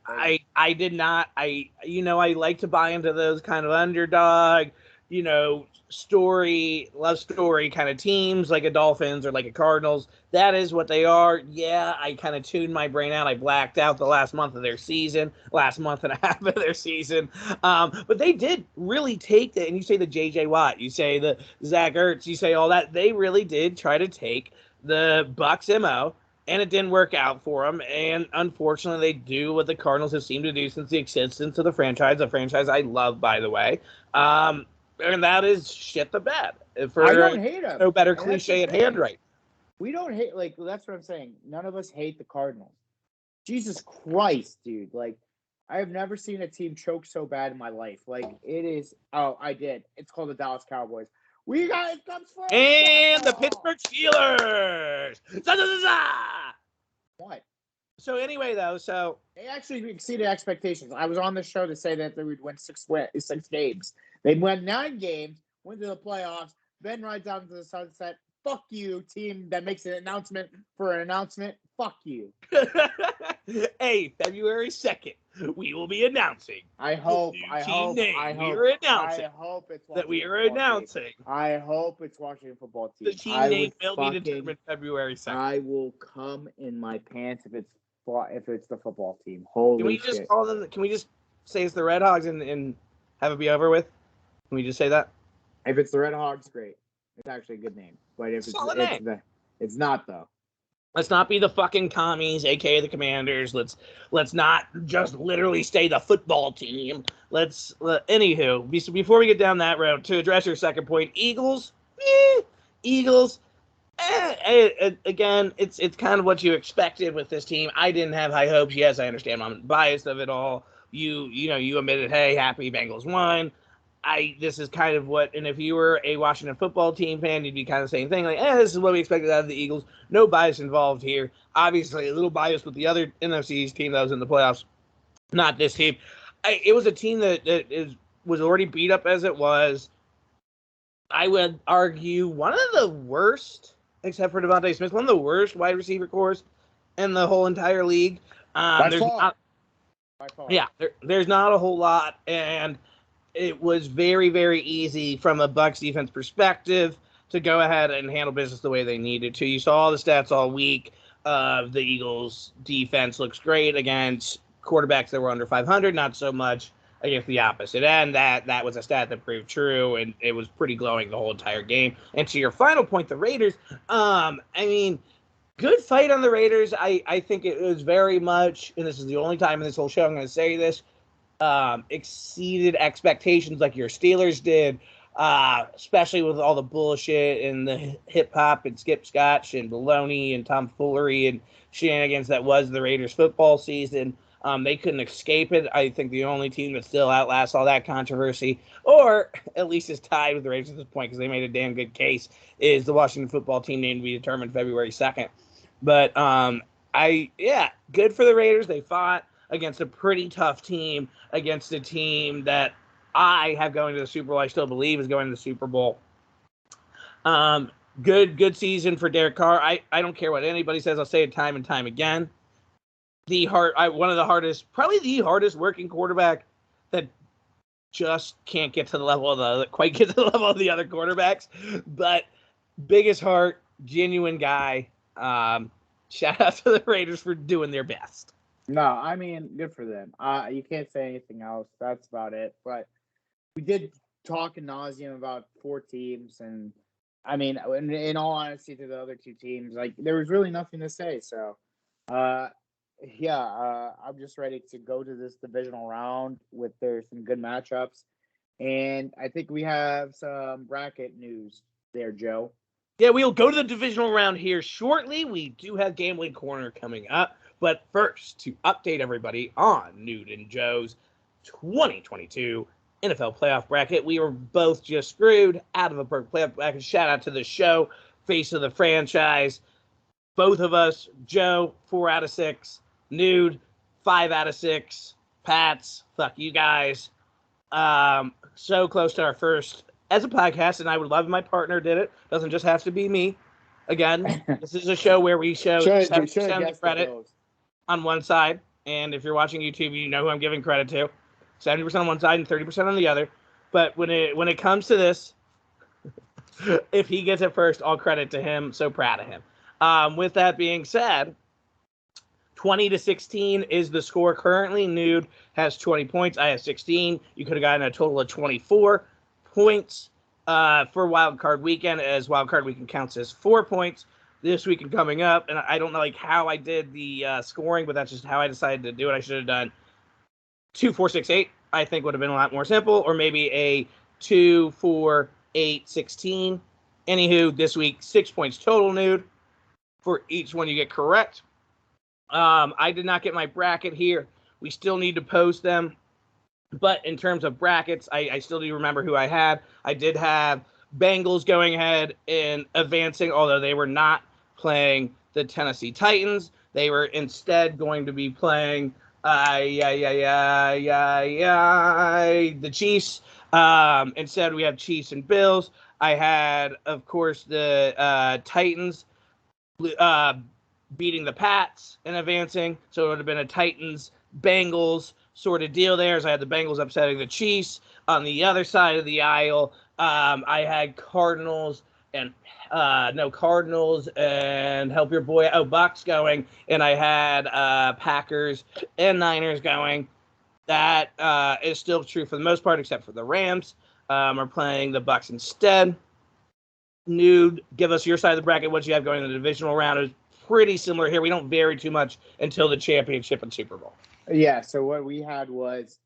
I did not. I like to buy into those kind of underdog, love story kind of teams like a Dolphins or like a Cardinals. That is what they are. Yeah, I kind of tuned my brain out. I blacked out the last month and a half of their season. But they did really take it. And you say the J.J. Watt, you say the Zach Ertz, you say all that. They really did try to take the Bucs MO, and it didn't work out for them. And unfortunately, they do what the Cardinals have seemed to do since the existence of the franchise, a franchise I love, by the way. And that is shit the bed. I don't hate them. No better cliche at hand, right? We don't hate, that's what I'm saying. None of us hate the Cardinals. Jesus Christ, dude. I have never seen a team choke so bad in my life. It is. Oh, I did. It's called the Dallas Cowboys. We got it comes first. And the Pittsburgh Steelers. What? So anyway, though, they actually exceeded expectations. I was on the show to say that they would win six games. They won 9 games, went to the playoffs, then right down to the sunset. Fuck you, team that makes an announcement for an announcement. Fuck you. Hey, February 2nd, we will be announcing. I hope it's Washington Football Team. The team name will be determined February 2nd. I will come in my pants if it's the football team. Holy Can we shit. just call them? Can we just say it's the Red Hogs and have it be over with? Can we just say that? If it's the Red Hogs, great. It's actually a good name. But if it's not though. Let's not be the fucking commies, aka the Commanders. Let's not just literally stay the football team. Anywho, before we get down that road, to address your second point, Eagles. Again, it's kind of what you expected with this team. I didn't have high hopes. Yes, I understand. I'm biased of it all. You admitted, hey, happy Bengals won. This is kind of what, and if you were a Washington football team fan, you'd be kind of the same thing. This is what we expected out of the Eagles. No bias involved here. Obviously, a little bias with the other NFC team that was in the playoffs. Not this team. It was a team that was already beat up as it was. I would argue one of the worst, except for Devontae Smith, one of the worst wide receiver corps in the whole entire league. By far. Yeah, there's not a whole lot, and it was very, very easy from a Bucs defense perspective to go ahead and handle business the way they needed to. You saw all the stats all week. The Eagles' defense looks great against quarterbacks that were under 500, not so much against the opposite end. That was a stat that proved true, and it was pretty glowing the whole entire game. And to your final point, the Raiders, good fight on the Raiders. I think it was very much, and this is the only time in this whole show I'm going to say this, exceeded expectations like your Steelers did, especially with all the bullshit and the hip-hop and Skip Scotch and baloney and tomfoolery and shenanigans that was the Raiders football season. They couldn't escape it. I think the only team that still outlasts all that controversy, or at least is tied with the Raiders at this point because they made a damn good case, is the Washington football team named to be determined February 2nd. But good for the Raiders. They fought against a pretty tough team, against a team that I have going to the Super Bowl. I still believe is going to the Super Bowl. Good season for Derek Carr. I don't care what anybody says. I'll say it time and time again. One of the hardest, probably the hardest working quarterback that just can't get to the level of the other quarterbacks. But biggest heart, genuine guy. Shout out to the Raiders for doing their best. No, I mean, good for them. You can't say anything else. That's about it. But we did talk ad nauseum about 4 teams, and I mean, in all honesty, to the other 2 teams, like there was really nothing to say. So, I'm just ready to go to this divisional round with there's some good matchups, and I think we have some bracket news there, Joe. Yeah, we'll go to the divisional round here shortly. We do have Gambling Corner coming up. But first, to update everybody on Nude and Joe's 2022 NFL playoff bracket, we were both just screwed out of a perfect playoff bracket. Shout out to the show, face of the franchise. Both of us, Joe, 4 out of 6. Nude, 5 out of 6. Pats, fuck you guys. So close to our first as a podcast, and I would love if my partner did it. Doesn't just have to be me. Again, this is a show where we show 70% of the credit on one side, and if you're watching YouTube, you know who I'm giving credit to. 70% on one side and 30% on the other. But when it comes to this, if he gets it first, all credit to him. So proud of him. With that being said, 20-16 is the score currently. Nude has 20 points. I have 16. You could have gotten a total of 24 points for Wild Card Weekend, as Wild Card Weekend counts as 4 points. This weekend coming up, and I don't know how I did the scoring, but that's just how I decided to do it. I should have done 2, 4, 6, 8. I think would have been a lot more simple, or maybe a 2, 4, 8, 16. Anywho, this week 6 points total, Nude, for each one you get correct. I did not get my bracket here. We still need to post them, but in terms of brackets, I still do remember who I had. I did have Bengals going ahead and advancing, although they were not playing the Tennessee Titans. They were instead going to be playing the Chiefs. Instead, we have Chiefs and Bills. I had, of course, the Titans beating the Pats and advancing. So it would have been a Titans-Bengals sort of deal there, as I had the Bengals upsetting the Chiefs. On the other side of the aisle, I had Cardinals and help your boy Bucs going, and I had Packers and Niners going. That is still true for the most part, except for the Rams are playing the Bucs instead. Nude, give us your side of the bracket. What you have going in the divisional round is pretty similar here. We don't vary too much until the championship and Super Bowl. Yeah, so what we had was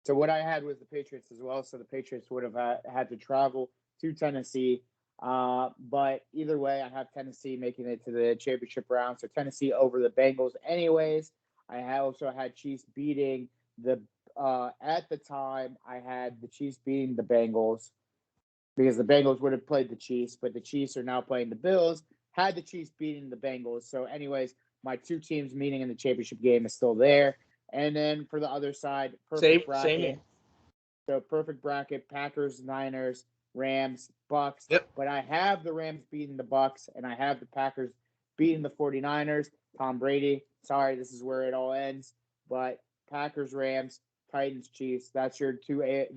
so what I had was the Patriots as well. So the Patriots would have had to travel to Tennessee. But either way, I have Tennessee making it to the championship round. So Tennessee over the Bengals anyways. I also had Chiefs beating the at the time I had the Chiefs beating the Bengals because the Bengals would have played the Chiefs, but the Chiefs are now playing the Bills. Had the Chiefs beating the Bengals. So anyways, my 2 teams meeting in the championship game is still there. And then for the other side, perfect bracket. So perfect bracket, Packers, Niners, Rams, Bucks. Yep. But I have the Rams beating the Bucks, and I have the Packers beating the 49ers. Tom Brady. Sorry, this is where it all ends. But Packers, Rams, Titans, Chiefs. That's your 2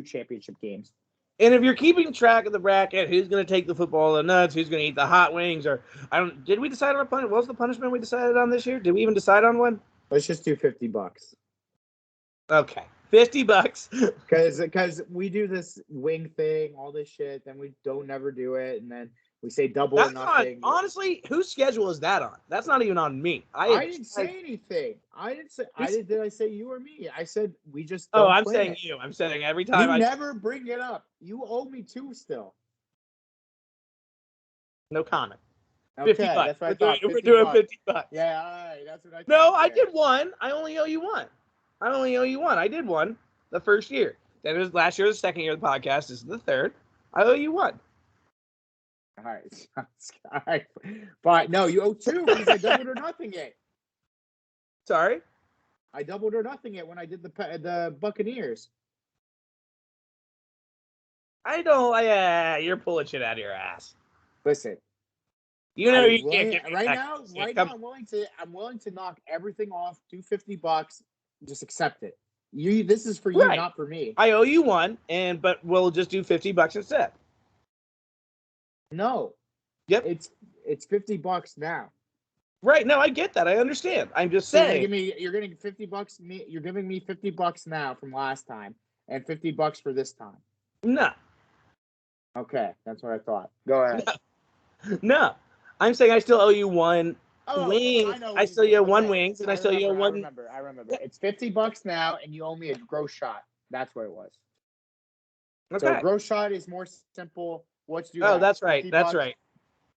championship games. And if you're keeping track of the bracket, who's going to take the football the nuts, who's going to eat the hot wings, or did we decide on a punishment? What was the punishment we decided on this year? Did we even decide on one? Let's just do $50. Okay, $50. Because we do this wing thing, all this shit, then we don't never do it, and then we say double or nothing. Honestly, whose schedule is that on? That's not even on me. I didn't say anything. Did I say you or me? I said we just. I'm saying you. I'm saying every time. You never bring it up. You owe me 2 still. No comment. Okay, 50 bucks. that's what I thought. We're doing bucks. 50 bucks. Yeah, all right. That's what I thought. No, I did one. I only owe you one. I did one the first year. That was last year, the second year of the podcast. This is the third. I owe you one. All right. All right. But no, you owe two because I doubled or nothing it. Sorry? I doubled or nothing it when I did the Buccaneers. I don't. You're pulling shit out of your ass. Listen. You know you can't get right now. I'm willing to knock everything off. Do $50. Just accept it. This is for you, right. Not for me. I owe you one, but we'll just do $50 instead. No. Yep. It's $50 now. Right. No, I get that. I understand. I'm just saying. You're getting $50. You're giving me $50 now from last time, and $50 for this time. No. Okay, that's what I thought. Go ahead. No. I'm saying I still owe you one wing. I still owe you one wings, and I still owe one. I remember. It's $50 now, and you owe me a gross shot. That's what it was. Okay. So gross shot is more simple. What's do? Oh, that's right. That's right.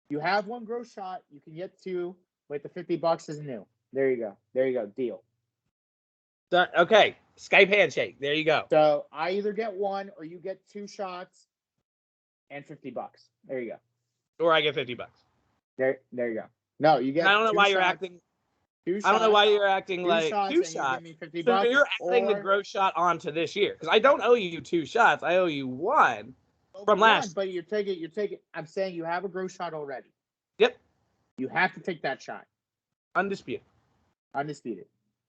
You have one gross shot. You can get two, but the $50 is new. There you go. Deal. Okay. Skype handshake. There you go. So I either get one or you get two shots and $50. There you go. Or I get $50. There you go. No, you get. I don't know why you're acting. I don't know why you're acting like two shots. So you're adding the gross shot onto this year because I don't owe you two shots. I owe you one from last. But you're taking. I'm saying you have a gross shot already. Yep. You have to take that shot. Undisputed.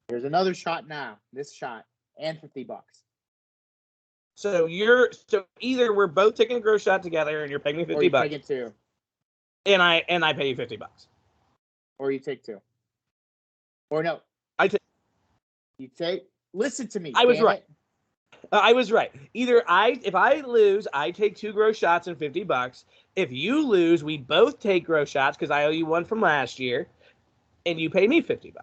There's another shot now. This shot and $50. So either we're both taking a gross shot together and you're paying me $50. Or you take it two. And I pay you $50. Or you take two. Or no. You take. Listen to me. I was right. I was right. Either if I lose, I take two gross shots and $50. If you lose, we both take gross shots because I owe you one from last year, and you pay me $50.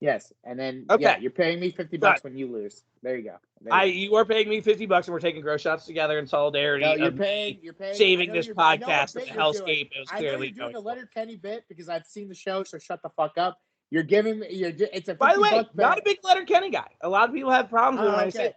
Yes, and then you're paying me $50 when you lose. There you go. You are paying me $50, and we're taking gross shots together in solidarity. No, you're paying. Saving this podcast of hellscape. I know you're doing a Letterkenny bit because I've seen the show. So shut the fuck up. You're giving me. It's a. By the way, not a big Letterkenny guy. A lot of people have problems with when I say.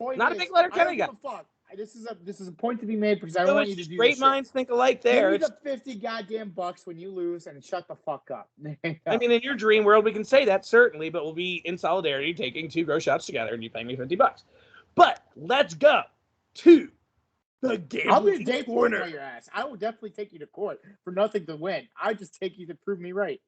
Not a big Letterkenny guy. Fuck. This is a point to be made because I want you to do. Great minds think alike. There. Give me the 50 goddamn bucks when you lose and shut the fuck up. I mean, in your dream world, we can say that certainly, but we'll be in solidarity taking two gross shots together, and you pay me $50. But let's go to the gambling corner. Your ass. I will definitely take you to court for nothing to win. I just take you to prove me right.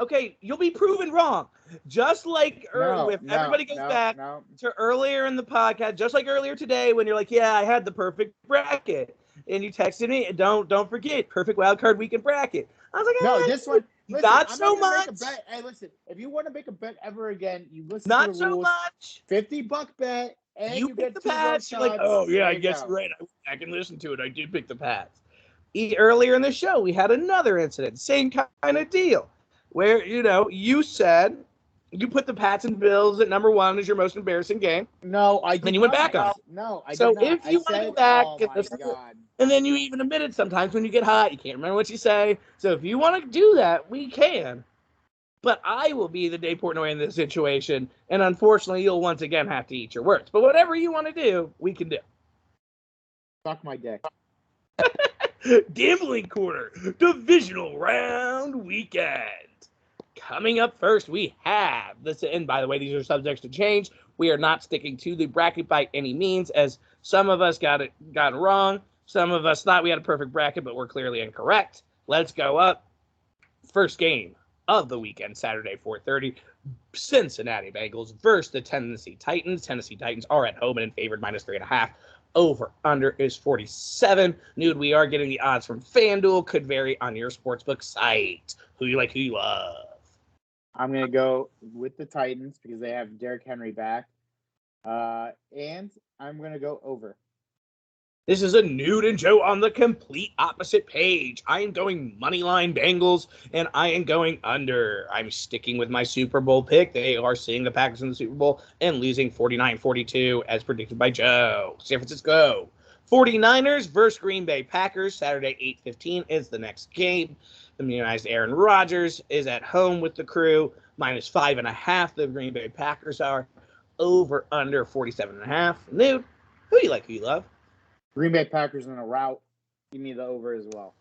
Okay, you'll be proven wrong. Just like everybody goes back to earlier in the podcast, just like earlier today when you're like, yeah, I had the perfect bracket. And you texted me, don't forget, perfect wild card weekend bracket. I was like, no, this one, listen, not so much. Hey, listen, if you want to make a bet ever again, you listen not to the rules. Not so much. $50 bet, and you pick get the Pats. You're like, oh, yeah, I guess you're right. I can listen to it. I did pick the Pats. Earlier in the show, we had another incident, same kind of deal. Where, you said you put the Pats and Bills at number one as your most embarrassing game. No, I did. Then you went back on it. No, I did not. So if you want to go back, and then you even admitted sometimes when you get hot, you can't remember what you say. So if you want to do that, we can. But I will be the Dave Portnoy in this situation, and unfortunately, you'll once again have to eat your words. But whatever you want to do, we can do. Suck my dick. Gambling Corner, divisional round weekend. Coming up first, we have this, and by the way, these are subjects to change. We are not sticking to the bracket by any means, as some of us got it wrong. Some of us thought we had a perfect bracket, but we're clearly incorrect. Let's go up. First game of the weekend, Saturday, 4:30. Cincinnati Bengals versus the Tennessee Titans. Tennessee Titans are at home and in favored -3.5. Over under is 47. Nude, we are getting the odds from FanDuel. Could vary on your sportsbook site. Who you like, who you love? I'm going to go with the Titans because they have Derrick Henry back. And I'm going to go over. This is a Nude and Joe on the complete opposite page. I am going moneyline Bengals, and I am going under. I'm sticking with my Super Bowl pick. They are seeing the Packers in the Super Bowl and losing 49-42 as predicted by Joe. San Francisco 49ers versus Green Bay Packers, Saturday, 8:15 is the next game. The immunized Aaron Rodgers is at home with the crew, -5.5. The Green Bay Packers are over under 47.5. Nude, who you like, who you love? Green Bay Packers in a rout. Give me the over as well.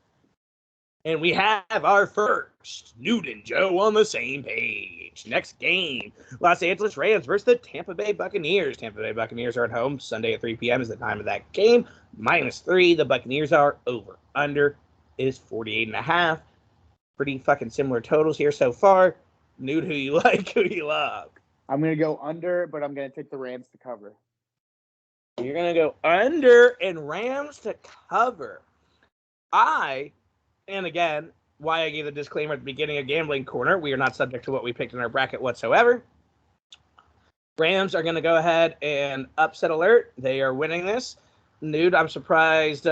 And we have our first Nude and Joe on the same page. Next game, Los Angeles Rams versus the Tampa Bay Buccaneers. Tampa Bay Buccaneers are at home. Sunday at 3 p.m. is the time of that game. -3. The Buccaneers are over. Under is 48.5. Pretty fucking similar totals here so far. Nude, who you like, who you love? I'm going to go under, but I'm going to take the Rams to cover. You're going to go under and Rams to cover. And again, why I gave the disclaimer at the beginning of Gambling Corner, we are not subject to what we picked in our bracket whatsoever. Rams are going to go ahead and upset alert. They are winning this. Nude, I'm surprised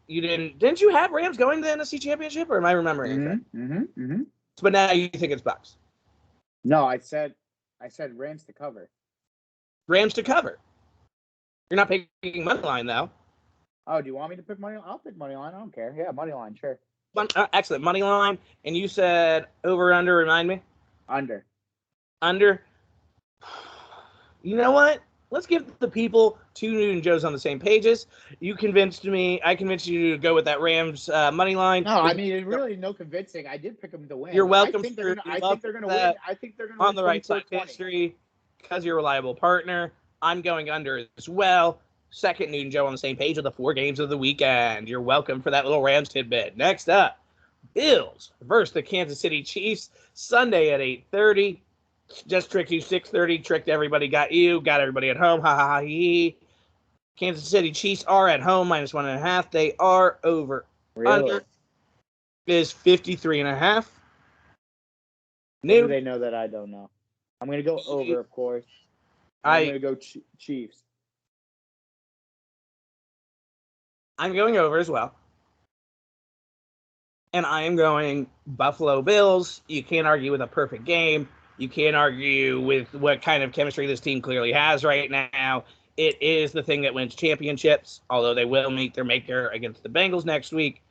you didn't you have Rams going to the NFC Championship, or am I remembering it? But now you think it's Bucs. No, I said Rams to cover. Rams to cover. You're not picking money line, though. Oh, do you want me to pick money line? I'll pick money line. I don't care. Yeah, money line, sure. Excellent. Money line. And you said over, under, remind me? Under. Under. You know what? Let's give the people two Nude and Joes on the same pages. I convinced you to go with that Rams money line. No, I mean, really no convincing. I did pick them to win. You're welcome. I think they're going to win. I think they're going to win on the right side of history because you're a reliable partner. I'm going under as well. Second Nude and Joe on the same page with the 4 games of the weekend. You're welcome for that little Rams tidbit. Next up, Bills versus the Kansas City Chiefs, Sunday at 8:30. Just tricked you, 6:30. Tricked everybody, got everybody at home. Ha ha ha he. Kansas City Chiefs are at home, -1.5. They are over. Really? Under is 53.5. How do they know that I don't know? I'm going to go over, of course. I'm going to go Chiefs. I'm going over as well. And I am going Buffalo Bills. You can't argue with a perfect game. You can't argue with what kind of chemistry this team clearly has right now. It is the thing that wins championships, although they will meet their maker against the Bengals next week.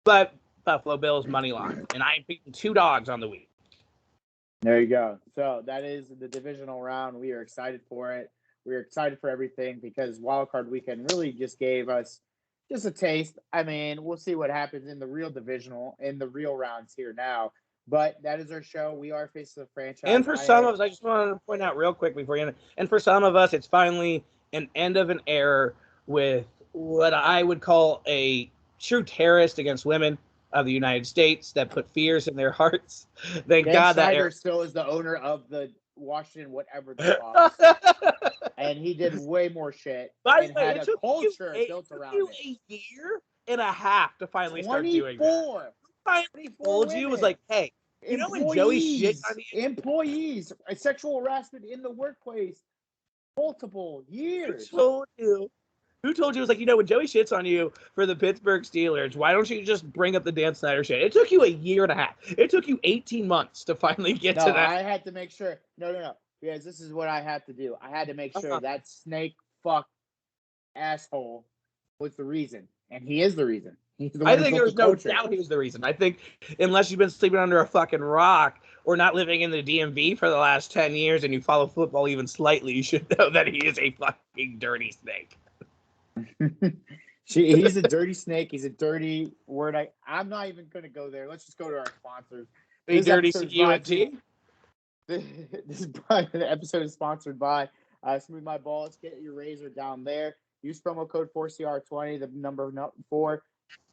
But Buffalo Bills money line. And I'm picking 2 dogs on the week. There you go. So that is the divisional round. We are excited for it. We're excited for everything because Wildcard Weekend really just gave us just a taste. I mean, we'll see what happens in the real rounds here now. But that is our show. We are Face of the Franchise. And for some of us, I just want to point out real quick before you end it, and for some of us, it's finally an end of an era with what I would call a true terrorist against women of the United States that put fears in their hearts. Thank God that Snyder still is the owner of the Washington whatever the fuck. And he did way more shit. By and the way, had a culture built around it. A year and a half to finally start doing that. 24 told you was like, hey, you know when Joey shits on you? Employees, sexual harassment in the workplace, multiple years. Who told you? It was like, when Joey shits on you for the Pittsburgh Steelers, why don't you just bring up the Dan Snyder shit? It took you a year and a half. It took you 18 months to finally get to that. I had to make sure. No. Because this is what I had to do. I had to make sure that snake fuck asshole was the reason. And he is the reason. I think there's no doubt he was the reason. I think unless you've been sleeping under a fucking rock or not living in the DMV for the last 10 years and you follow football even slightly, you should know that he is a fucking dirty snake. He's a dirty snake. He's a dirty word. I'm not even going to go there. Let's just go to our sponsors. This dirty UNT. This episode is sponsored by Smooth My Balls. Get your razor down there. Use promo code 4CR20, the number 4,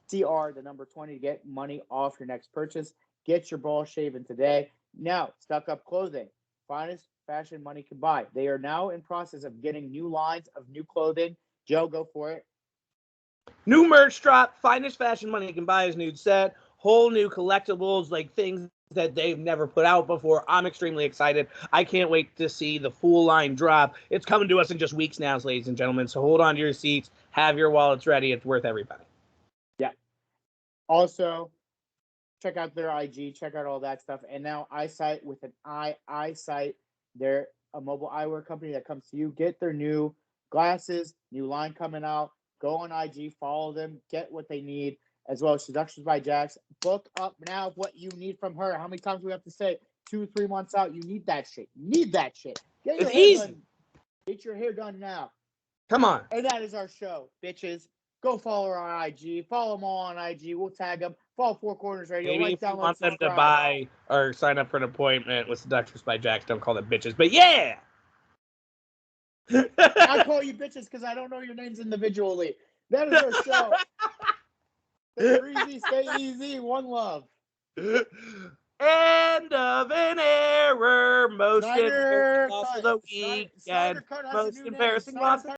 CR, the number 20 to get money off your next purchase. Get your balls shaven today. Now, Stuck Up Clothing, finest fashion money can buy. They are now in process of getting new lines of new clothing. Joe, go for it. New merch drop, finest fashion money can buy, as Nude said. Whole new collectibles, like things that they've never put out before. I'm extremely excited. I can't wait to see the full line drop. It's coming to us in just weeks now, ladies and gentlemen. So hold on to your seats. Have your wallets ready. It's worth everybody. Yeah. Also, check out their IG. Check out all that stuff. And now Eyesight with an Eyesight. They're a mobile eyewear company that comes to you. Get their new glasses, new line coming out. Go on IG, follow them, get what they need, as well as Seductions by Jax. Book up now what you need from her. How many times do we have to say 2-3 months out? You need that shit. You need that shit. Get your hair done. Get your hair done now. Come on. And that is our show, bitches. Go follow her on IG. Follow them all on IG. We'll tag them. Follow Four Corners Radio. Maybe like, if you download, want them subscribe. to buy or sign up for an appointment with Seductions by Jax, don't call them bitches. But yeah! I call you bitches because I don't know your names individually. That is our show. Stay breezy, stay easy. One love. End of an error. Most Snyder embarrassing loss of the week. Snyder Cut has Most a new embarrassing name. loss of